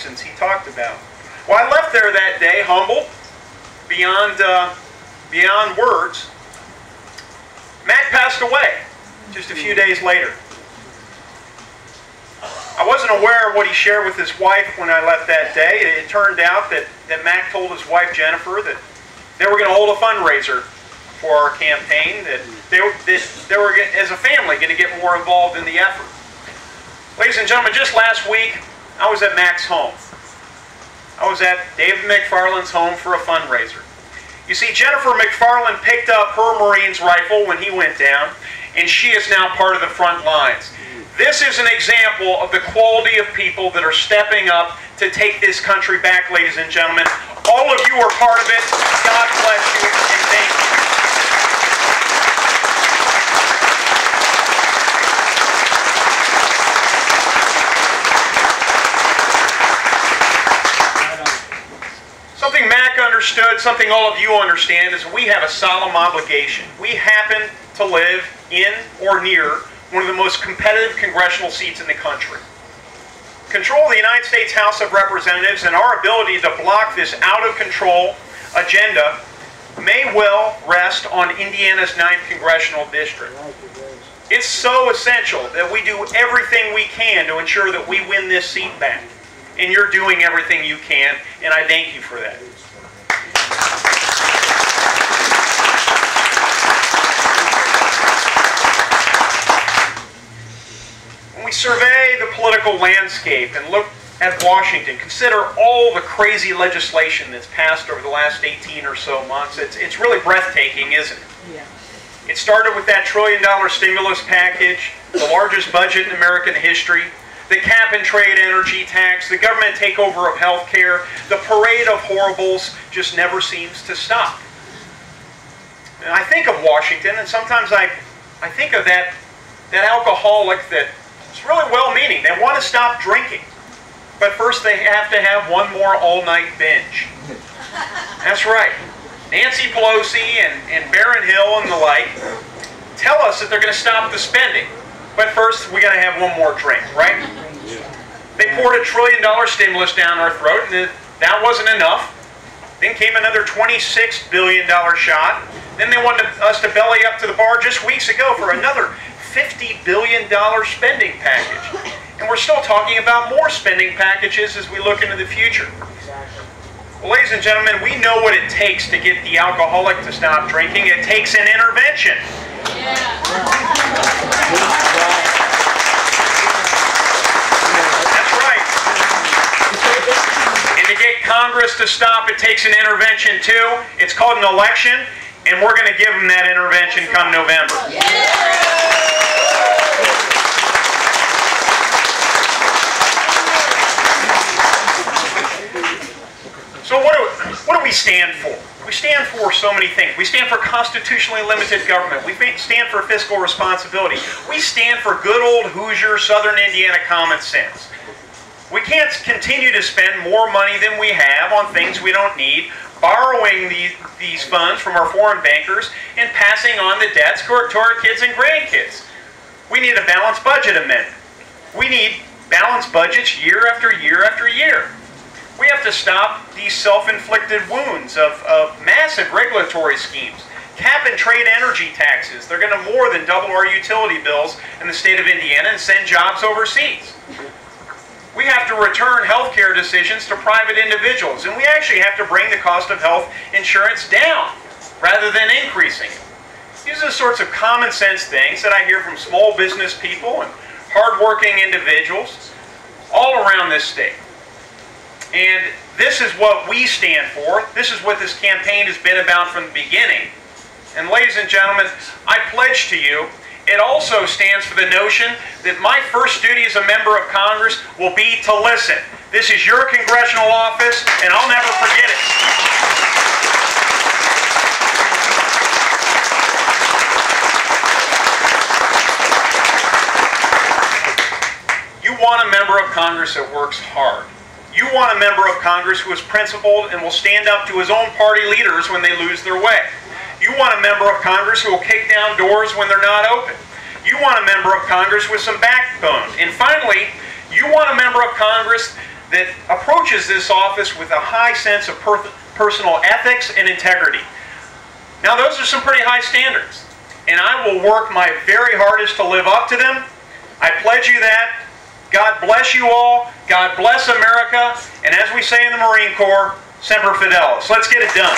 reasons he talked about. Well, I left there that day humbled beyond words. Mac passed away just a few days later. I wasn't aware of what he shared with his wife when I left that day. It turned out that Mac told his wife Jennifer that they were going to hold a fundraiser for our campaign, that they were, as a family, going to get more involved in the effort. Ladies and gentlemen, just last week, I was at Mac's home. I was at David McFarland's home for a fundraiser. You see, Jennifer McFarland picked up her Marine's rifle when he went down, and she is now part of the front lines. This is an example of the quality of people that are stepping up to take this country back, ladies and gentlemen. All of you are part of it. God bless you, and thank you. Something Mac understood, something all of you understand, is we have a solemn obligation. We happen to live in or near one of the most competitive congressional seats in the country. Control of the United States House of Representatives and our ability to block this out-of-control agenda may well rest on Indiana's 9th Congressional District. It's so essential that we do everything we can to ensure that we win this seat back. And you're doing everything you can, and I thank you for that. When we survey the political landscape and look at Washington, consider all the crazy legislation that's passed over the last 18 or so months, it's really breathtaking, isn't it? Yeah. It started with that $1 trillion stimulus package, the largest budget in American history, the cap-and-trade energy tax, the government takeover of health care. The parade of horribles just never seems to stop. And I think of Washington, and sometimes I think of that alcoholic that is really well-meaning. They want to stop drinking, but first they have to have one more all-night binge. That's right. Nancy Pelosi and Barron Hill and the like tell us that they're going to stop the spending. But first, we got to have one more drink, right? They poured $1 trillion stimulus down our throat, and that wasn't enough. Then came another $26 billion shot. Then they wanted us to belly up to the bar just weeks ago for another $50 billion spending package. And we're still talking about more spending packages as we look into the future. Well, ladies and gentlemen, we know what it takes to get the alcoholic to stop drinking. It takes an intervention. That's right. And to get Congress to stop, it takes an intervention too. It's called an election, and we're going to give them that intervention come November. So what do we stand for? We stand for so many things. We stand for constitutionally limited government. We stand for fiscal responsibility. We stand for good old Hoosier, Southern Indiana common sense. We can't continue to spend more money than we have on things we don't need, borrowing these funds from our foreign bankers and passing on the debts to our kids and grandkids. We need a balanced budget amendment. We need balanced budgets year after year after year. We have to stop these self-inflicted wounds of massive regulatory schemes. Cap-and-trade energy taxes. They're going to more than double our utility bills in the state of Indiana and send jobs overseas. We have to return health care decisions to private individuals, and we actually have to bring the cost of health insurance down rather than increasing it. These are the sorts of common sense things that I hear from small business people and hardworking individuals all around this state. And this is what we stand for. This is what this campaign has been about from the beginning. And ladies and gentlemen, I pledge to you, it also stands for the notion that my first duty as a member of Congress will be to listen. This is your congressional office, and I'll never forget it. You want a member of Congress that works hard. You want a member of Congress who is principled and will stand up to his own party leaders when they lose their way. You want a member of Congress who will kick down doors when they're not open. You want a member of Congress with some backbone. And finally, you want a member of Congress that approaches this office with a high sense of personal ethics and integrity. Now, those are some pretty high standards, and I will work my very hardest to live up to them. I pledge you that. God bless you all. God bless America. And as we say in the Marine Corps, Semper Fidelis. Let's get it done.